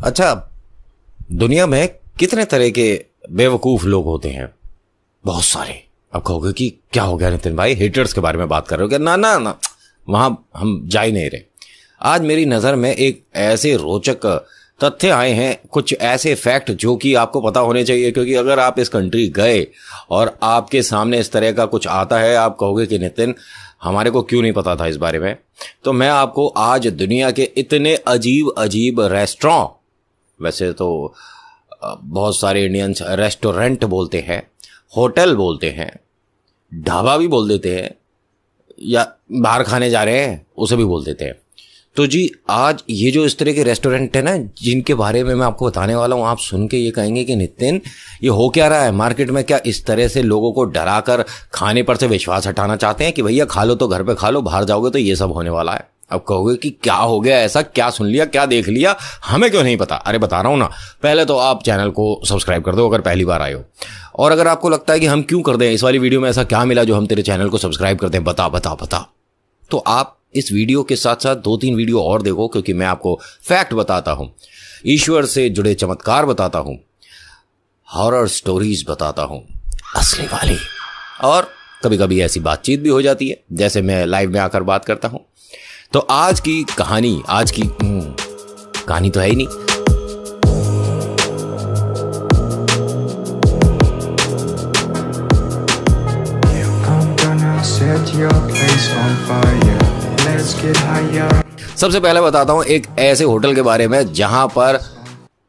अच्छा, दुनिया में कितने तरह के बेवकूफ लोग होते हैं? बहुत सारे। अब कहोगे कि क्या हो गया नितिन भाई, हेटर्स के बारे में बात कर रहे हो क्या? ना ना ना, वहां हम जा ही नहीं रहे। आज मेरी नजर में एक ऐसे रोचक तथ्य आए हैं, कुछ ऐसे फैक्ट जो कि आपको पता होने चाहिए, क्योंकि अगर आप इस कंट्री गए और आपके सामने इस तरह का कुछ आता है, आप कहोगे कि नितिन हमारे को क्यों नहीं पता था इस बारे में। तो मैं आपको आज दुनिया के इतने अजीब अजीब रेस्टोरेंट, वैसे तो बहुत सारे इंडियंस रेस्टोरेंट बोलते हैं, होटल बोलते हैं, ढाबा भी बोल देते हैं, या बाहर खाने जा रहे हैं उसे भी बोल देते हैं। तो जी आज ये जो इस तरह के रेस्टोरेंट है ना, जिनके बारे में मैं आपको बताने वाला हूं, आप सुन के ये कहेंगे कि नितिन ये हो क्या रहा है मार्केट में? क्या इस तरह से लोगों को डरा कर खाने पर से विश्वास हटाना चाहते हैं कि भैया खा लो तो घर पे खा लो, बाहर जाओगे तो ये सब होने वाला है? अब कहोगे कि क्या हो गया ऐसा, क्या सुन लिया, क्या देख लिया, हमें क्यों नहीं पता? अरे बता रहा हूं ना। पहले तो आप चैनल को सब्सक्राइब कर दो अगर पहली बार आए हो, और अगर आपको लगता है कि हम क्यों कर दें, इस वाली वीडियो में ऐसा क्या मिला जो हम तेरे चैनल को सब्सक्राइब करते हैं, बता बता बता, तो आप इस वीडियो के साथ साथ 2-3 वीडियो और देखो, क्योंकि मैं आपको फैक्ट बताता हूं, ईश्वर से जुड़े चमत्कार बताता हूं, हॉरर स्टोरीज बताता हूं असली वाली, और कभी कभी ऐसी बातचीत भी हो जाती है जैसे मैं लाइव में आकर बात करता हूं। तो आज की कहानी, आज की कहानी तो है ही नहीं। सबसे पहले बताता हूं एक ऐसे होटल के बारे में जहां पर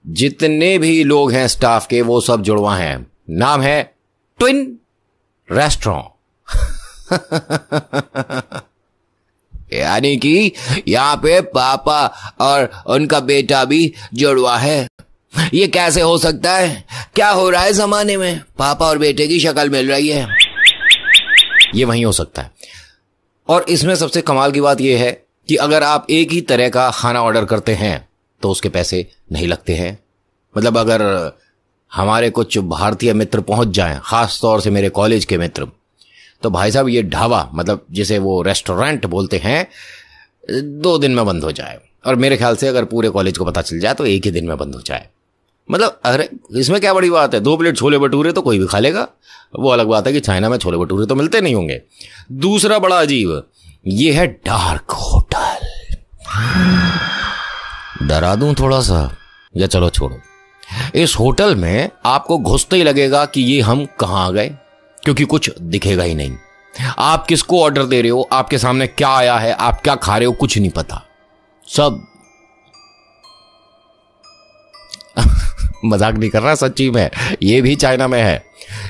जितने भी लोग हैं स्टाफ के, वो सब जुड़वा हैं। नाम है ट्विन रेस्टोरेंट। यानी कि यहाँ पे पापा और उनका बेटा भी जुड़वा है। ये कैसे हो सकता है? क्या हो रहा है जमाने में? पापा और बेटे की शक्ल मिल रही है। ये वहीं हो सकता है। और इसमें सबसे कमाल की बात यह है कि अगर आप एक ही तरह का खाना ऑर्डर करते हैं तो उसके पैसे नहीं लगते हैं। मतलब अगर हमारे कुछ भारतीय मित्र पहुंच जाएं, खास तौर से मेरे कॉलेज के मित्र, तो भाई साहब ये ढाबा, मतलब जिसे वो रेस्टोरेंट बोलते हैं, 2 दिन में बंद हो जाए। और मेरे ख्याल से अगर पूरे कॉलेज को पता चल जाए तो 1 ही दिन में बंद हो जाए। मतलब अरे इसमें क्या बड़ी बात है, 2 प्लेट छोले भटूरे तो कोई भी खा लेगा। वो अलग बात है कि चाइना में छोले भटूरे तो मिलते नहीं होंगे। दूसरा बड़ा अजीब, ये है डार्क होटल। डरा दूं थोड़ा सा, या चलो छोड़ो। इस होटल में आपको घुसते ही लगेगा कि ये हम कहां आ गए, क्योंकि कुछ दिखेगा ही नहीं। आप किसको ऑर्डर दे रहे हो, आपके सामने क्या आया है, आप क्या खा रहे हो, कुछ नहीं पता। सब मजाक नहीं कर रहा, सच्ची में ये भी चाइना में है।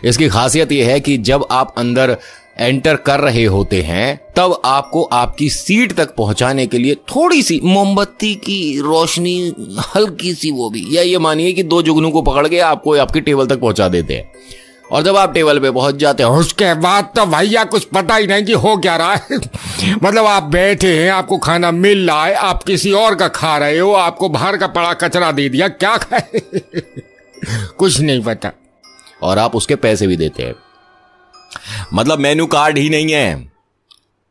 इसकी खासियत यह है कि जब आप अंदर एंटर कर रहे होते हैं तब आपको आपकी सीट तक पहुंचाने के लिए थोड़ी सी मोमबत्ती की रोशनी, हल्की सी, वो भी, या ये मानिए कि 2 जुगनू को पकड़ के आपको आपकी टेबल तक पहुंचा देते हैं। और जब आप टेबल पे पहुंच जाते हैं उसके बाद तो भैया कुछ पता ही नहीं कि हो क्या रहा है। मतलब आप बैठे हैं, आपको खाना मिल रहा है, आप किसी और का खा रहे हो, आपको बाहर का पड़ा कचरा दे दिया, क्या खाए कुछ नहीं पता, और आप उसके पैसे भी देते हैं। मतलब मेन्यू कार्ड ही नहीं है,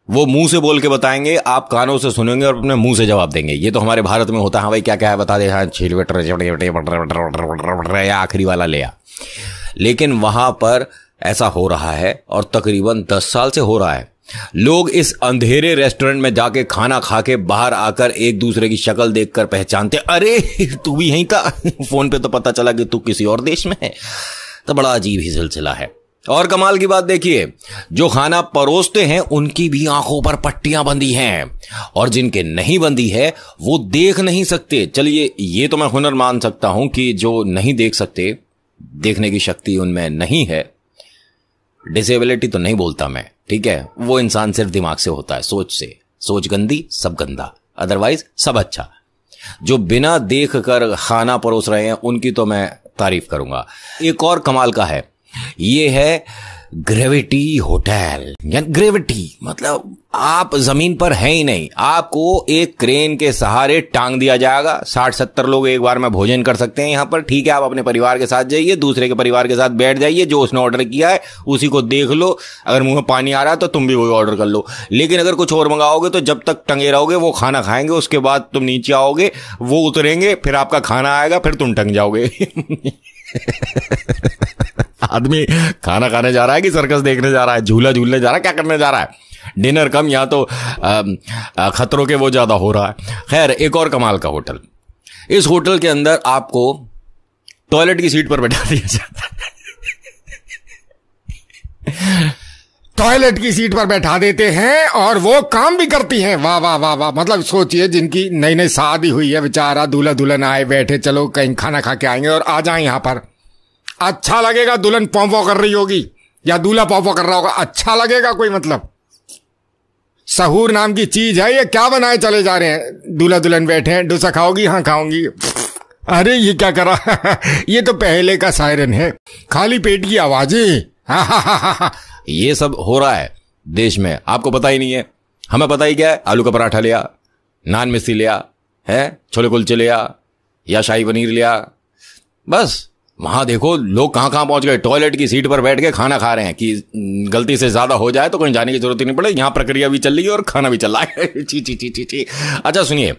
वो मुंह से बोल के बताएंगे, आप कानों से सुनेंगे और अपने मुंह से जवाब देंगे। ये तो हमारे भारत में होता है, भाई क्या क्या है बता दे, हाँ या आखिरी वाला ले आ। लेकिन वहां पर ऐसा हो रहा है, और तकरीबन 10 साल से हो रहा है। लोग इस अंधेरे रेस्टोरेंट में जाके खाना खा के बाहर आकर एक दूसरे की शक्ल देखकर पहचानते, अरे तू भी यहीं था, फोन पे तो पता चला कि तू किसी और देश में है। तो बड़ा अजीब ही सिलसिला है। और कमाल की बात देखिए, जो खाना परोसते हैं उनकी भी आंखों पर पट्टियां बंधी हैं, और जिनके नहीं बंधी है वो देख नहीं सकते। चलिए ये तो मैं हुनर मान सकता हूं कि जो नहीं देख सकते, देखने की शक्ति उनमें नहीं है, डिसेबिलिटी तो नहीं बोलता मैं, ठीक है, वो इंसान सिर्फ दिमाग से होता है, सोच से। सोच गंदी सब गंदा, अदरवाइज सब अच्छा। जो बिना देख कर खाना परोस रहे हैं उनकी तो मैं तारीफ करूंगा। एक और कमाल का है, ये है ग्रेविटी होटल। या ग्रेविटी मतलब आप जमीन पर हैं ही नहीं, आपको एक क्रेन के सहारे टांग दिया जाएगा। 60-70 लोग एक बार में भोजन कर सकते हैं यहाँ पर। ठीक है, आप अपने परिवार के साथ जाइए, दूसरे के परिवार के साथ बैठ जाइए, जो उसने ऑर्डर किया है उसी को देख लो। अगर मुंह में पानी आ रहा है तो तुम भी वही ऑर्डर कर लो। लेकिन अगर कुछ और मंगाओगे तो जब तक टंगे रहोगे वो खाना खाएंगे, उसके बाद तुम नीचे आओगे, वो उतरेंगे, फिर आपका खाना आएगा, फिर तुम टंग जाओगे। आदमी खाना खाने जा रहा है कि सर्कस देखने जा रहा है, झूला झूलने जा रहा है, क्या करने जा रहा है? डिनर कम, या तो खतरों के वो ज्यादा हो रहा है। खैर, एक और कमाल का होटल। इस होटल के अंदर आपको टॉयलेट की सीट पर बैठा दिया जाता है। टॉयलेट की सीट पर बैठा देते हैं और वो काम भी करती हैं। वाह वाह वाह वाह। मतलब सोचिए, जिनकी नई नई शादी हुई है, बेचारा दूल्हा दुल्हन आए बैठे, चलो कहीं खाना खा के आएंगे और आ जाए यहां पर। अच्छा लगेगा? दुल्हन पौ पौ कर रही होगी या दूल्हा पौ पौ कर रहा होगा, अच्छा लगेगा? कोई मतलब सहूर नाम की चीज है ये, क्या बनाए चले जा रहे हैं। दूल्हा दुल्हन बैठे हैं, डोसा खाओगी? हाँ खाऊंगी। अरे ये क्या करा? ये तो पहले का सायरन है, खाली पेट की आवाजें। ये सब हो रहा है देश में, आपको पता ही नहीं है। हमें पता ही क्या है? आलू का पराठा लिया, नान मिस्सी लिया है, छोले कुलचे लिया या शाही पनीर लिया, बस। वहां देखो लोग कहां कहां पहुंच गए, टॉयलेट की सीट पर बैठ के खाना खा रहे हैं कि गलती से ज्यादा हो जाए तो कहीं जाने की जरूरत ही नहीं पड़े। यहां प्रक्रिया भी चल रही है और खाना भी चल रहा है। ची ची ची ची ची। अच्छा सुनिए,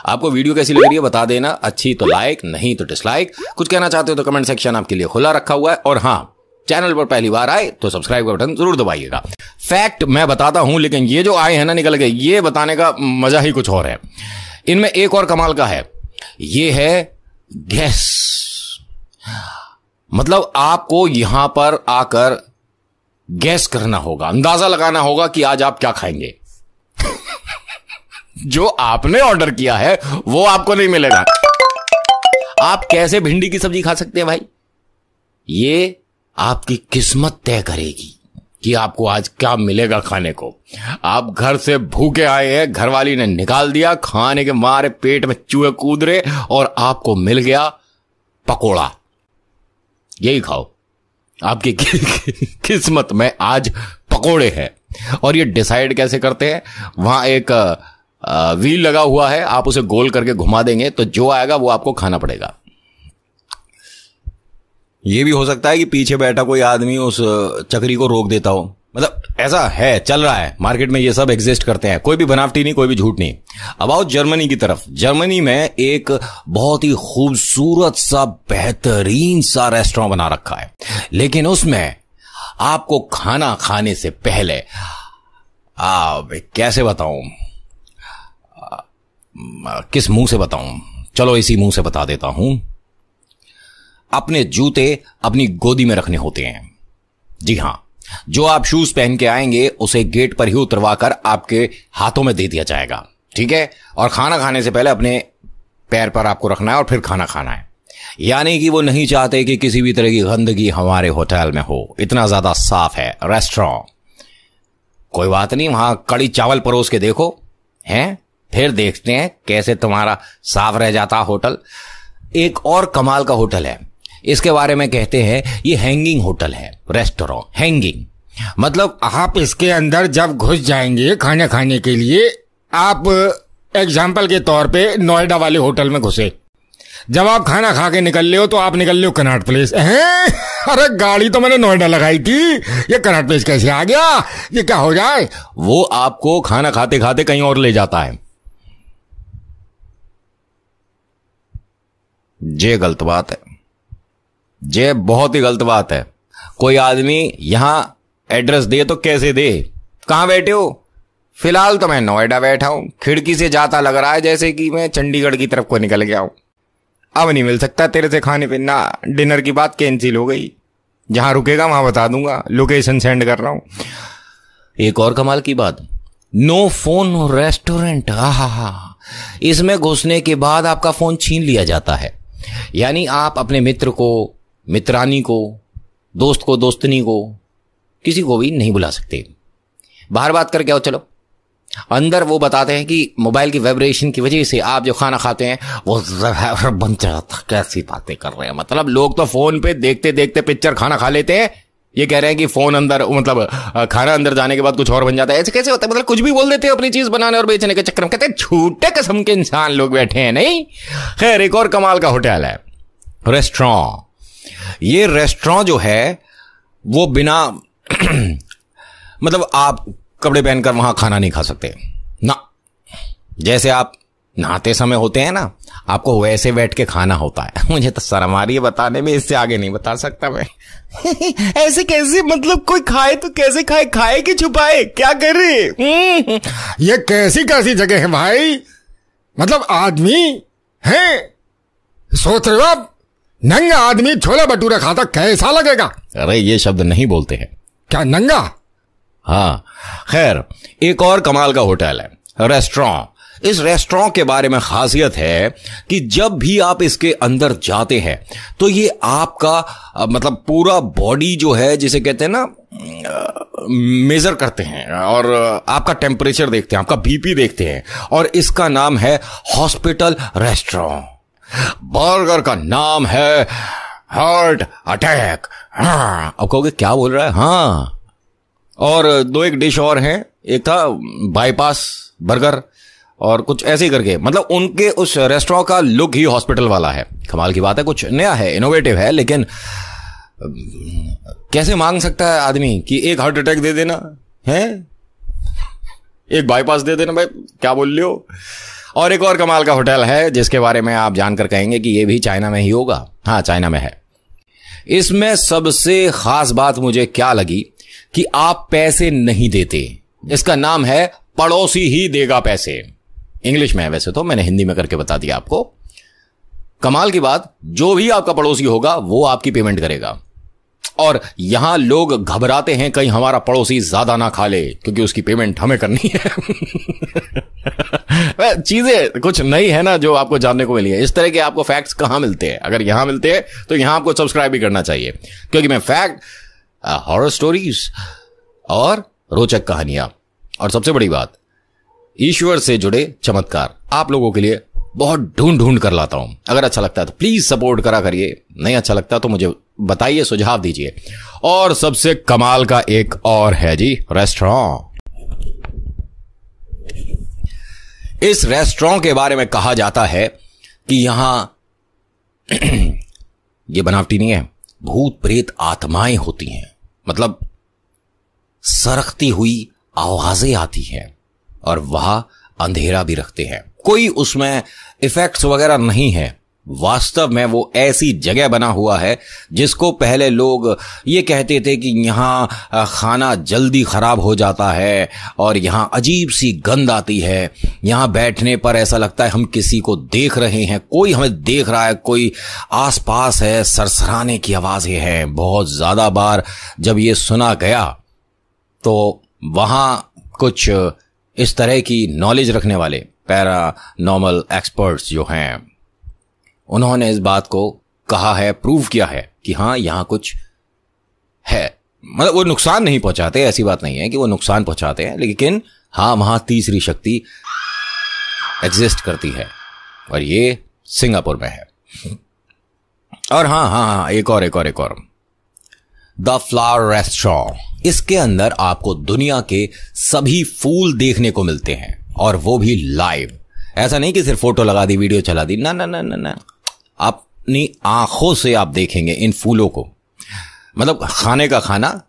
आपको वीडियो कैसी लग रही है बता देना। अच्छी तो लाइक, नहीं तो डिसलाइक। कुछ कहना चाहते हो तो कमेंट सेक्शन आपके लिए खुला रखा हुआ है। और हाँ, चैनल पर पहली बार आए तो सब्सक्राइब का बटन जरूर दबाइएगा। फैक्ट मैं बताता हूं, लेकिन ये जो आए हैं ना निकल गए, ये बताने का मजा ही कुछ और है। इनमें एक और कमाल का है, ये है गैस। मतलब आपको यहां पर आकर गैस करना होगा, अंदाजा लगाना होगा कि आज आप क्या खाएंगे। जो आपने ऑर्डर किया है वो आपको नहीं मिलेगा। आप कैसे भिंडी की सब्जी खा सकते हैं भाई? ये आपकी किस्मत तय करेगी कि आपको आज क्या मिलेगा खाने को। आप घर से भूखे आए हैं, घरवाली ने निकाल दिया, खाने के मारे पेट में चूहे कूद रहे और आपको मिल गया पकोड़ा। यही खाओ, आपकी किस्मत में आज पकोड़े हैं। और ये डिसाइड कैसे करते हैं? वहां एक व्हील लगा हुआ है, आप उसे गोल करके घुमा देंगे तो जो आएगा वो आपको खाना पड़ेगा। ये भी हो सकता है कि पीछे बैठा कोई आदमी उस चक्री को रोक देता हो। मतलब ऐसा है, चल रहा है मार्केट में, ये सब एग्जिस्ट करते हैं। कोई भी बनावटी नहीं, कोई भी झूठ नहीं। अब आओ जर्मनी की तरफ। जर्मनी में एक बहुत ही खूबसूरत सा बेहतरीन सा रेस्टोरेंट बना रखा है, लेकिन उसमें आपको खाना खाने से पहले कैसे बताऊं, किस मुंह से बताऊं, चलो इसी मुंह से बता देता हूं। अपने जूते अपनी गोदी में रखने होते हैं। जी हां, जो आप शूज पहन के आएंगे उसे गेट पर ही उतरवाकर आपके हाथों में दे दिया जाएगा, ठीक है? और खाना खाने से पहले अपने पैर पर आपको रखना है और फिर खाना खाना है। यानी कि वो नहीं चाहते कि किसी भी तरह की गंदगी हमारे होटल में हो, इतना ज्यादा साफ है रेस्टोरेंट। कोई बात नहीं, वहां कड़ी चावल परोस के देखो हैं, फिर देखते हैं कैसे तुम्हारा साफ रह जाता होटल। एक और कमाल का होटल है, इसके बारे में कहते हैं ये हैंगिंग होटल है, रेस्टोरेंट हैंगिंग। मतलब आप इसके अंदर जब घुस जाएंगे खाना खाने के लिए, आप एग्जाम्पल के तौर पे नोएडा वाले होटल में घुसे, जब आप खाना खा के निकल ले हो तो आप निकल ले हो कनॉट प्लेस। अरे गाड़ी तो मैंने नोएडा लगाई थी, ये कनॉट प्लेस कैसे आ गया? ये क्या हो जाए? वो आपको खाना खाते खाते कहीं और ले जाता है। ये गलत बात है, ये बहुत ही गलत बात है। कोई आदमी यहां एड्रेस दे तो कैसे दे? कहां बैठे हो? फिलहाल तो मैं नोएडा बैठा हूं, खिड़की से जाता लग रहा है जैसे कि मैं चंडीगढ़ की तरफ को निकल गया हूं। अब नहीं मिल सकता तेरे से खाने पीना, डिनर की बात कैंसिल हो गई। जहां रुकेगा वहां बता दूंगा, लोकेशन सेंड कर रहा हूं। एक और कमाल की बात, नो फोन रेस्टोरेंट। हा, इसमें घुसने के बाद आपका फोन छीन लिया जाता है। यानी आप अपने मित्र को, मित्रानी को, दोस्त को, दोस्तनी को, किसी को भी नहीं बुला सकते। बाहर बात करके आओ चलो। अंदर वो बताते हैं कि मोबाइल की वाइब्रेशन की वजह से आप जो खाना खाते हैं वो बन जाता। कैसी बातें कर रहे हैं? मतलब लोग तो फोन पे देखते देखते पिक्चर खाना खा लेते हैं, ये कह रहे हैं कि फोन अंदर, मतलब खाना अंदर जाने के बाद कुछ और बन जाता है। ऐसे कैसे होता है? मतलब कुछ भी बोल देते हैं अपनी चीज बनाने और बेचने के चक्कर में। कहते हैं झूठे किस्म के इंसान लोग बैठे हैं। नहीं, खैर, एक और कमाल का होटल है, रेस्टोरेंट। ये रेस्टोरेंट जो है वो बिना मतलब आप कपड़े पहनकर वहां खाना नहीं खा सकते ना। जैसे आप नहाते समय होते हैं ना, आपको वैसे बैठ के खाना होता है। मुझे तो शर्म आ रही है बताने में, इससे आगे नहीं बता सकता मैं। ऐसे कैसे? मतलब कोई खाए तो कैसे खाए? खाए कि छुपाए? क्या करे? ये कैसी कैसी जगह है भाई? मतलब आदमी है, सोच रहे हो आप, नंगा आदमी छोले भटूरे खाता कैसा लगेगा? अरे ये शब्द नहीं बोलते हैं। क्या नंगा? हाँ, खैर, एक और कमाल का होटल है, रेस्टोरेंट। इस रेस्टोरेंट के बारे में खासियत है कि जब भी आप इसके अंदर जाते हैं तो ये आपका मतलब पूरा बॉडी जो है, जिसे कहते हैं ना, मेजर करते हैं और आपका टेम्परेचर देखते हैं, आपका बीपी देखते हैं। और इसका नाम है हॉस्पिटल रेस्टोरेंट। बर्गर का नाम है हार्ट अटैक। हाँ, अब कहोगे क्या बोल रहा है? हाँ, और दो एक डिश और हैं, एक था बाईपास बर्गर और कुछ ऐसे ही करके। मतलब उनके उस रेस्टोरेंट का लुक ही हॉस्पिटल वाला है। कमाल की बात है, कुछ नया है, इनोवेटिव है। लेकिन कैसे मांग सकता है आदमी कि एक हार्ट अटैक दे देना है, एक बाईपास दे देना? भाई क्या बोल रहे हो? और एक और कमाल का होटल है जिसके बारे में आप जानकर कहेंगे कि ये भी चाइना में ही होगा। हाँ, चाइना में है। इसमें सबसे खास बात मुझे क्या लगी कि आप पैसे नहीं देते। इसका नाम है पड़ोसी ही देगा पैसे। इंग्लिश में है वैसे तो, मैंने हिंदी में करके बता दिया आपको। कमाल की बात, जो भी आपका पड़ोसी होगा वो आपकी पेमेंट करेगा। और यहां लोग घबराते हैं कहीं हमारा पड़ोसी ज्यादा ना खा ले, क्योंकि उसकी पेमेंट हमें करनी है। चीजें कुछ नई है ना जो आपको जानने को मिली है। इस तरह के आपको फैक्ट्स कहां मिलते हैं? अगर यहां मिलते हैं तो यहां आपको सब्सक्राइब भी करना चाहिए, क्योंकि मैं फैक्ट, हॉरर स्टोरीज और रोचक कहानियां और सबसे बड़ी बात, ईश्वर से जुड़े चमत्कार आप लोगों के लिए बहुत ढूंढ ढूंढ कर लाता हूं। अगर अच्छा लगता है तो प्लीज सपोर्ट करा करिए, नहीं अच्छा लगता तो मुझे बताइए, सुझाव दीजिए। और सबसे कमाल का एक और है जी, रेस्टोरेंट। इस रेस्टोरेंट के बारे में कहा जाता है कि यहां ये बनावटी नहीं है, भूत प्रेत आत्माएं होती हैं। मतलब सरकती हुई आवाजें आती हैं और वहां अंधेरा भी रखते हैं। कोई उसमें इफेक्ट्स वगैरह नहीं है, वास्तव में वो ऐसी जगह बना हुआ है जिसको पहले लोग ये कहते थे कि यहाँ खाना जल्दी खराब हो जाता है और यहाँ अजीब सी गंध आती है। यहाँ बैठने पर ऐसा लगता है हम किसी को देख रहे हैं, कोई हमें देख रहा है, कोई आसपास है, सरसराने की आवाजें हैं। बहुत ज्यादा बार जब ये सुना गया तो वहां कुछ इस तरह की नॉलेज रखने वाले पैरानॉर्मल एक्सपर्ट्स जो हैं, उन्होंने इस बात को कहा है, प्रूव किया है कि हाँ यहां कुछ है। मतलब वो नुकसान नहीं पहुंचाते, ऐसी बात नहीं है कि वो नुकसान पहुंचाते हैं, लेकिन हाँ वहां तीसरी शक्ति एग्जिस्ट करती है और ये सिंगापुर में है। और हाँ, एक और द फ्लावर रेस्टोरेंट। इसके अंदर आपको दुनिया के सभी फूल देखने को मिलते हैं और वो भी लाइव। ऐसा नहीं कि सिर्फ फोटो लगा दी, वीडियो चला दी, ना ना ना ना ना, अपनी आंखों से आप देखेंगे इन फूलों को। मतलब खाने का खाना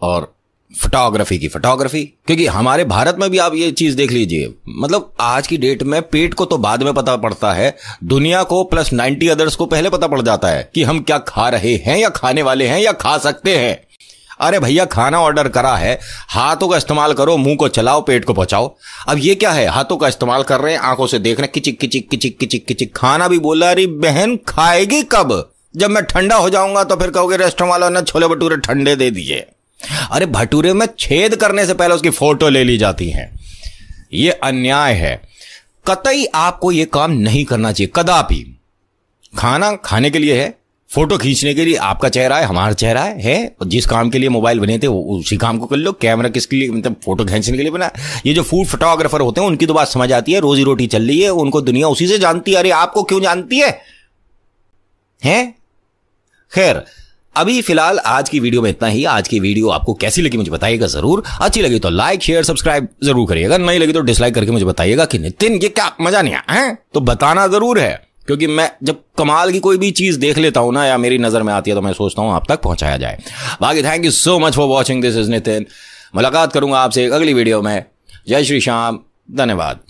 और फोटोग्राफी की फोटोग्राफी। क्योंकि हमारे भारत में भी आप ये चीज देख लीजिए, मतलब आज की डेट में पेट को तो बाद में पता पड़ता है, दुनिया को प्लस 90 अदर्स को पहले पता पड़ जाता है कि हम क्या खा रहे हैं या खाने वाले हैं या खा सकते हैं। अरे भैया, खाना ऑर्डर करा है, हाथों का इस्तेमाल करो, मुंह को चलाओ, पेट को पहुंचाओ। अब ये क्या है, हाथों का इस्तेमाल कर रहे हैं, आंखों से देख रहे हैं, किचिक किचिक किचिक किचिक किचिक। खाना भी बोला, अरे बहन खाएगी कब? जब मैं ठंडा हो जाऊंगा तो फिर कहोगे रेस्टोरेंट वालों ने छोले भटूरे ठंडे दे दिए। अरे भटूरे में छेद करने से पहले उसकी फोटो ले ली जाती है। ये अन्याय है, कतई आपको ये काम नहीं करना चाहिए, कदापि। खाना खाने के लिए है, फोटो खींचने के लिए आपका चेहरा है, हमारा चेहरा है। जिस काम के लिए मोबाइल बने थे उसी काम को कर लो। कैमरा किसके लिए, मतलब फोटो खींचने के लिए बना। ये जो फूड फोटोग्राफर होते हैं उनकी तो बात समझ आती है, रोजी रोटी चल रही है, उनको दुनिया उसी से जानती है। अरे आपको क्यों जानती है? खैर, अभी फिलहाल आज की वीडियो में इतना ही। आज की वीडियो आपको कैसी लगी मुझे बताइएगा जरूर। अच्छी लगी तो लाइक शेयर सब्सक्राइब जरूर करिएगा, नहीं लगी तो डिसलाइक करके मुझे बताइएगा कि नितिन ये क्या मजा नहीं आया है, तो बताना जरूर है, क्योंकि मैं जब कमाल की कोई भी चीज देख लेता हूं ना या मेरी नजर में आती है तो मैं सोचता हूं आप तक पहुंचाया जाए। बाकी thank you so much for watching, this is Nitin. मुलाकात करूंगा आपसे एक अगली वीडियो में। जय श्री श्याम, धन्यवाद।